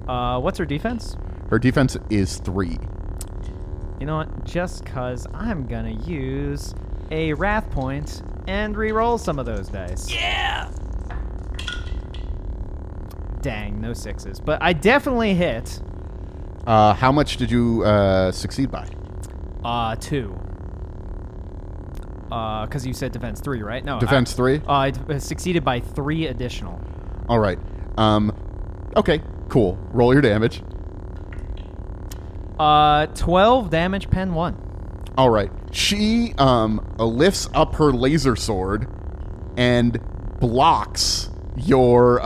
What's her defense? Her defense is 3. You know what? Just cause I'm gonna use a wrath point and re-roll some of those dice. Yeah! Dang, no 6s. But I definitely hit. How much did you succeed by? 2. Cause you said defense 3, right? No. Defense 3? I succeeded by 3 additional. All right. Okay, cool. Roll your damage. 12 damage, pen 1. All right. She lifts up her laser sword and blocks your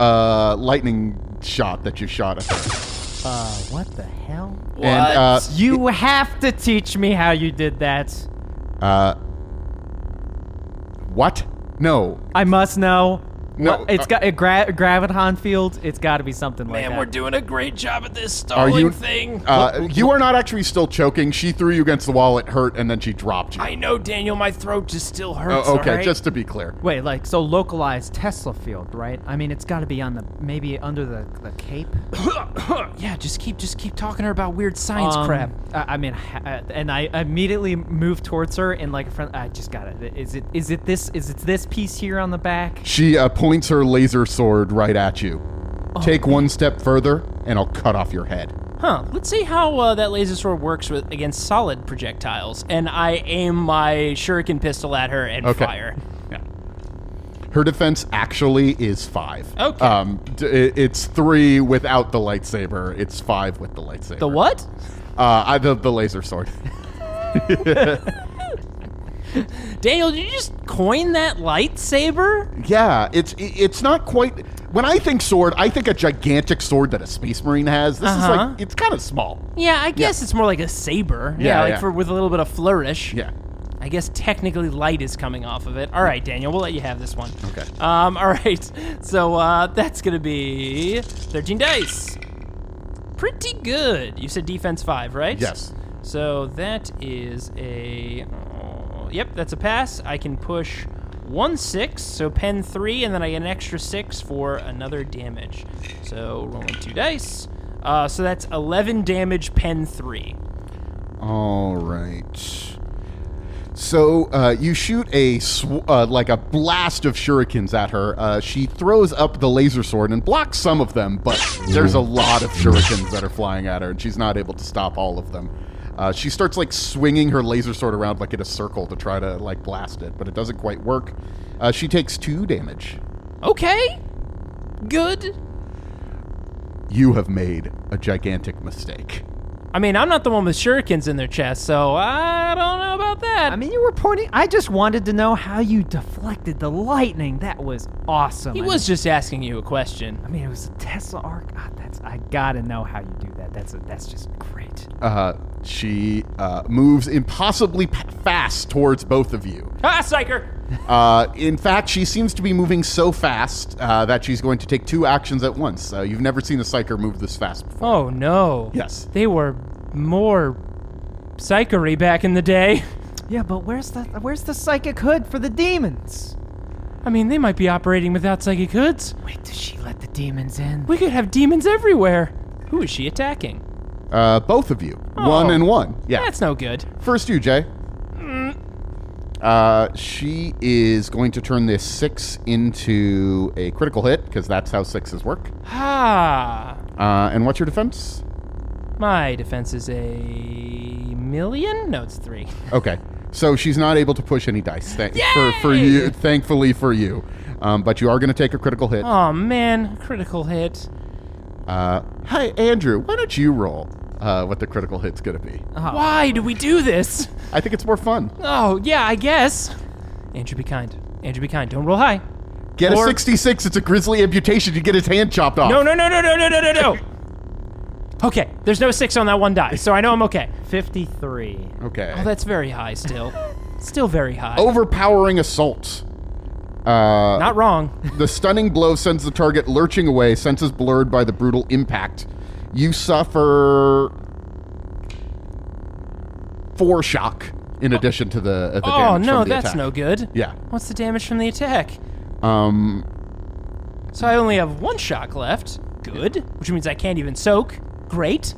lightning shot that you shot at her. What the hell? And You have to teach me how you did that. what? No. I must know. No, What? It's got a graviton field. It's got to be something like Man, that. we're doing a great job at this Are stalling you thing. You are not actually still choking. She threw you against the wall. It hurt, and then she dropped you. I know, Daniel, my throat just still hurts, Oh, okay, all right? just to be clear. Wait, like, so localized Tesla field, right? I mean, it's got to be on the, maybe under the cape. Yeah, just keep talking to her about weird science crap. I mean, and I immediately move towards her and like a friend. I just got it. Is it this piece here on the back? She points her laser sword right at you. Take 1 step further, and I'll cut off your head. Huh, let's see how that laser sword works against solid projectiles. And I aim my shuriken pistol at her and Okay. fire. Yeah. Her defense actually is 5. Okay. It's 3 without the lightsaber. It's 5 with the lightsaber. The what? The laser sword. Daniel, did you just coin that lightsaber? Yeah, it's not quite. When I think sword, I think a gigantic sword that a space marine has. This is like, it's kind of small. Yeah, I guess it's more like a saber. Yeah, like yeah. with a little bit of flourish. Yeah. I guess technically light is coming off of it. All right, Daniel, we'll let you have this one. Okay. All right. So that's gonna be 13 dice. Pretty good. You said defense 5, right? Yes. So that is a. Yep, that's a pass. I can push 1 6, so pen 3, and then I get an extra 6 for another damage. So rolling 2 dice. So that's 11 damage, pen 3. All right. So you shoot like a blast of shurikens at her. She throws up the laser sword and blocks some of them, but there's a lot of shurikens that are flying at her, and she's not able to stop all of them. She starts like swinging her laser sword around like in a circle to try to like blast it, but it doesn't quite work. She takes 2 damage. Okay. Good. You have made a gigantic mistake. I mean, I'm not the one with shurikens in their chest, so I don't know about that. I mean, you were pointing. I just wanted to know how you deflected the lightning. That was awesome. He was just asking you a question. I mean, it was a Tesla arc. I gotta know how you do that. That's just great. She moves impossibly fast towards both of you. Ah, psycher! In fact, she seems to be moving so fast that she's going to take 2 actions at once. You've never seen a psyker move this fast before. Oh, no. Yes. They were more psychery back in the day. Yeah, but where's the psychic hood for the demons? I mean, they might be operating without psychic hoods. Wait, does she let the demons in? We could have demons everywhere. Who is she attacking? Both of you. Oh. 1 and 1. Yeah. That's no good. First you, Jay. She is going to turn this 6 into a critical hit, because that's how 6s work. And what's your defense? My defense is a million? No, it's 3. Okay. So she's not able to push any dice. For you, thankfully for you. But you are going to take a critical hit. Oh, man. Critical hit. Hi, Andrew. Why don't you roll what the critical hit's going to be? Why do we do this? I think it's more fun. Oh, yeah, I guess. Andrew, be kind. Andrew, be kind. Don't roll high. Get a 66. It's a grisly amputation. You get his hand chopped off. No. Okay, there's no 6 on that one die, so I know I'm okay. 53. Okay. Oh, that's very high still. Still very high. Overpowering assault. Not wrong. The stunning blow sends the target lurching away, senses blurred by the brutal impact. You suffer 4 shock in addition to the damage from the attack. Oh, no, that's no good. Yeah. What's the damage from the attack? So I only have 1 shock left. Good. Which means I can't even soak. Great.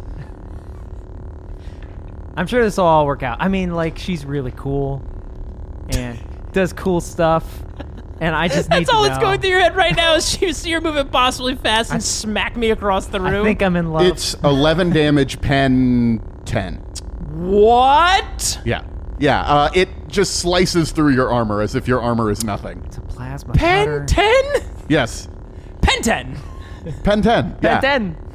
I'm sure this will all work out. I mean, like, she's really cool and does cool stuff. And I just need That's to all know. that's going through your head right now is you see her moving possibly fast and smack me across the room. I think I'm in love. It's 11 damage, pen 10. What? Yeah. Yeah, it just slices through your armor as if your armor is nothing. It's a plasma Pen cutter. 10? Yes. Pen 10. Pen 10. Yeah. Pen 10.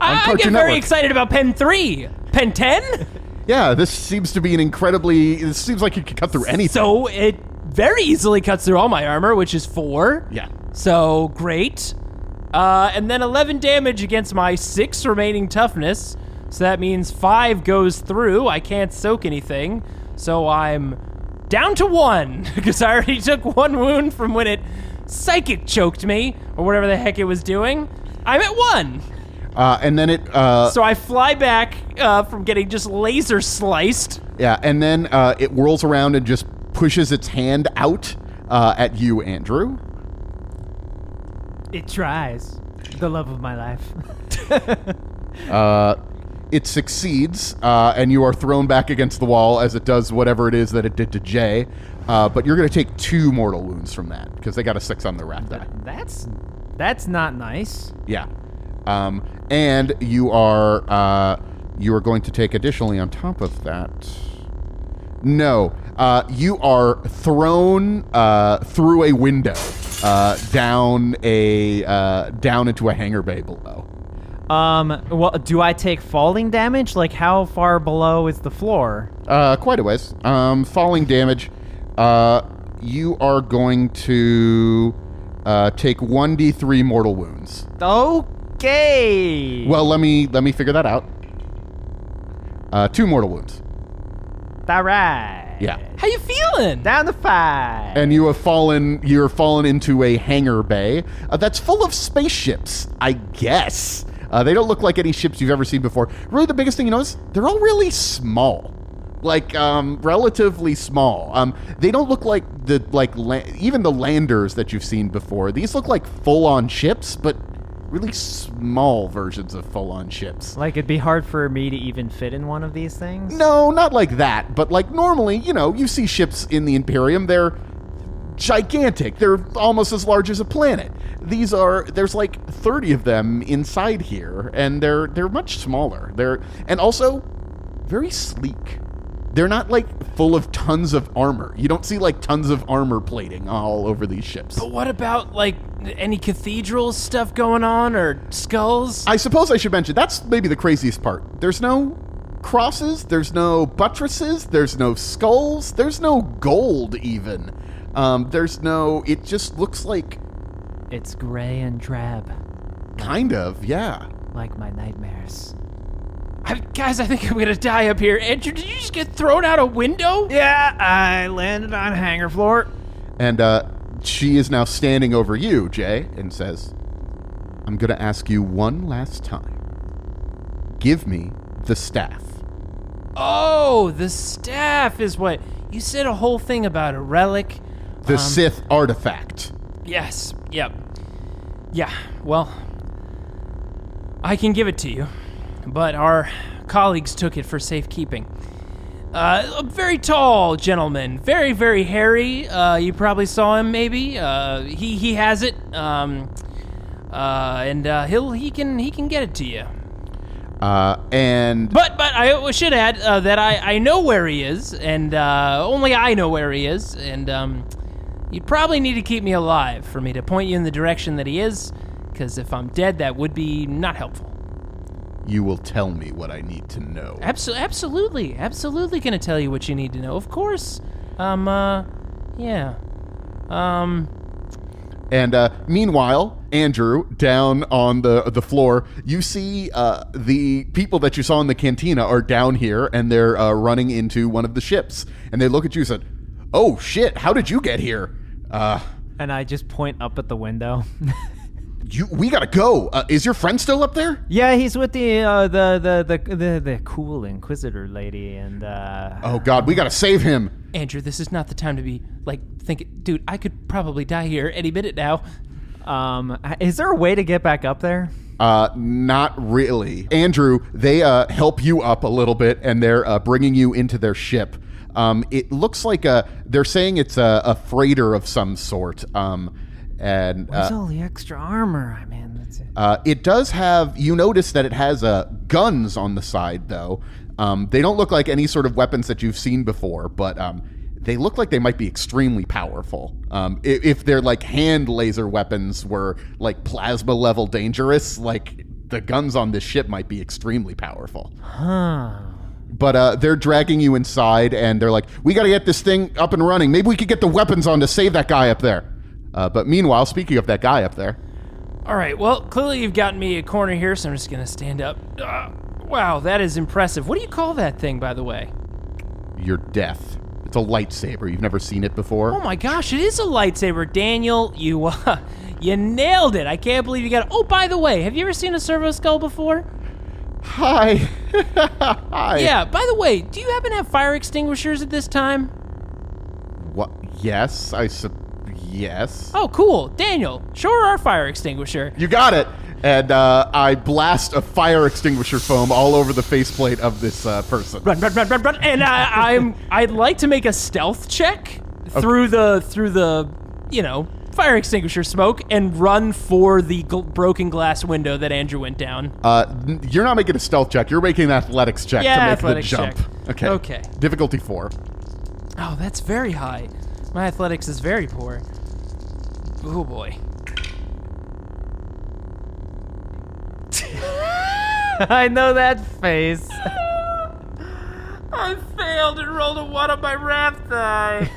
I Cartoon get very Network. excited about Pen 3. Pen 10? Yeah, this seems to be this seems like it could cut through anything. So it very easily cuts through all my armor, which is 4. Yeah. So great. And then 11 damage against my 6 remaining toughness. So that means 5 goes through. I can't soak anything. So I'm down to 1 because I already took 1 wound from when it psychic choked me or whatever the heck it was doing. I'm at 1. And then it... So I fly back from getting just laser sliced. Yeah, and then it whirls around and just pushes its hand out at you, Andrew. It tries. The love of my life. It succeeds, and you are thrown back against the wall as it does whatever it is that it did to Jay. But you're going to take 2 mortal wounds from that, because they got a 6 on their wrap die. That's not nice. Yeah. And you are going to take additionally on top of that. No, you are thrown through a window down into a hangar bay below. Well, do I take falling damage? Like, how far below is the floor? Quite a ways. Falling damage. You are going to take 1d3 mortal wounds. Okay. Well, let me figure that out. 2 mortal wounds. All right. Yeah. How you feeling? Down to 5. And you're fallen into a hangar bay that's full of spaceships, I guess. They don't look like any ships you've ever seen before. Really, the biggest thing you notice, they're all really small. Like, relatively small. They don't look like even the landers that you've seen before. These look like full-on ships, but really small versions of full-on ships. Like, it'd be hard for me to even fit in one of these things? No, not like that. But like normally, you see ships in the Imperium. They're gigantic. They're almost as large as a planet. There's like 30 of them inside here, and they're much smaller. And also very sleek. They're not like full of tons of armor. You don't see like tons of armor plating all over these ships. But what about like any cathedral stuff going on or skulls? I suppose I should mention that's maybe the craziest part. There's no crosses, there's no buttresses, there's no skulls, there's no gold even. It just looks like... It's gray and drab. Kind of, yeah. Like my nightmares. Guys, I think I'm gonna die up here. Andrew, did you just get thrown out a window? Yeah, I landed on hangar floor. And she is now standing over you, Jay, and says, I'm going to ask you one last time. Give me the staff. Oh, the staff is what... You said a whole thing about a relic. The Sith artifact. Yes, yep. Yeah, well, I can give it to you, but our colleagues took it for safekeeping. A very tall gentleman, very, very hairy. You probably saw him, maybe. He has it. And he can get it to you. And But I should add that I know where he is, and only I know where he is, and you'd probably need to keep me alive for me to point you in the direction that he is, because if I'm dead, that would be not helpful. you will tell me what I need to know. Absolutely gonna tell you what you need to know, of course. Yeah. And meanwhile, Andrew, down on the floor, you see the people that you saw in the cantina are down here, and they're running into one of the ships. And they look at you and said, "Oh shit! How did you get here?" And I just point up at the window. We gotta go. Is your friend still up there? Yeah, he's with the cool Inquisitor lady, and Oh God, we gotta save him. Andrew, this is not the time to be thinking, dude, I could probably die here any minute now. Is there a way to get back up there? Not really. Andrew, they help you up a little bit, and they're bringing you into their ship. It looks like they're saying it's a freighter of some sort. And Where's all the extra armor? I mean, that's it. It does have. You notice that it has guns on the side, though. They don't look like any sort of weapons that you've seen before, but they look like they might be extremely powerful. If they're like hand laser weapons were like plasma level dangerous, like the guns on this ship might be extremely powerful. Huh. But they're dragging you inside, and they're like, "We got to get this thing up and running. Maybe we could get the weapons on to save that guy up there." But meanwhile, speaking of that guy up there. All right, well, clearly you've gotten me a corner here, so I'm just going to stand up. Wow, that is impressive. What do you call that thing, by the way? Your death. It's a lightsaber. You've never seen it before? Oh my gosh, it is a lightsaber. Daniel, you nailed it. I can't believe you got it. Oh, by the way, have you ever seen a Servo skull before? Hi. Hi. Yeah, by the way, do you happen to have fire extinguishers at this time? What? Yes, yes. Oh, cool. Daniel, show her our fire extinguisher. You got it. And I blast a fire extinguisher foam all over the faceplate of this person. Run. And I'd like to make a stealth check through the fire extinguisher smoke and run for the broken glass window that Andrew went down. You're not making a stealth check. You're making an athletics check to make athletics the jump. check. Okay. Difficulty 4. Oh, that's very high. My athletics is very poor. Oh boy. I know that face. I failed and rolled a 1 on my wrath die.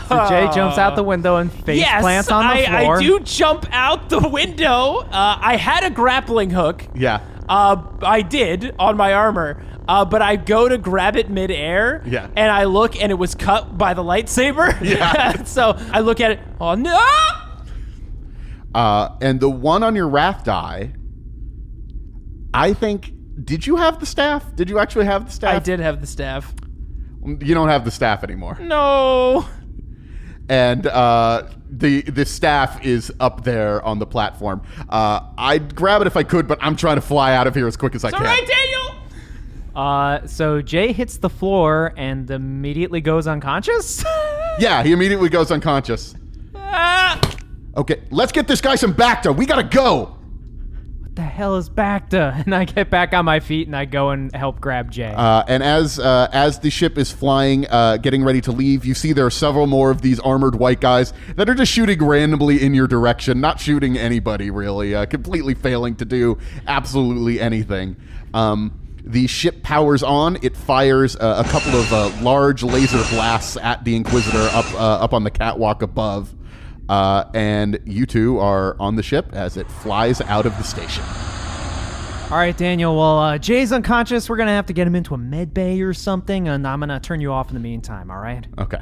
So Jay jumps out the window and face plants on the floor. I do jump out the window. I had a grappling hook. Yeah. I did on my armor. But I go to grab it midair, and I look, and it was cut by the lightsaber. Yeah. So I look at it. Oh no! And the one on your wrath die, I think. Did you have the staff? Did you actually have the staff? I did have the staff. You don't have the staff anymore. No. And the staff is up there on the platform. I'd grab it if I could, but I'm trying to fly out of here as quick as I can. All right, Daniel. So Jay hits the floor and immediately goes unconscious? Yeah, he immediately goes unconscious. Okay, let's get this guy some Bacta. We gotta go. What the hell is Bacta? And I get back on my feet and I go and help grab Jay. And as the ship is flying, getting ready to leave, you see there are several more of these armored white guys that are just shooting randomly in your direction, not shooting anybody really, completely failing to do absolutely anything. The ship powers on. It fires a couple of large laser blasts at the Inquisitor up on the catwalk above. And you two are on the ship as it flies out of the station. All right, Daniel. Well, Jay's unconscious. We're going to have to get him into a med bay or something, and I'm going to turn you off in the meantime, all right? Okay.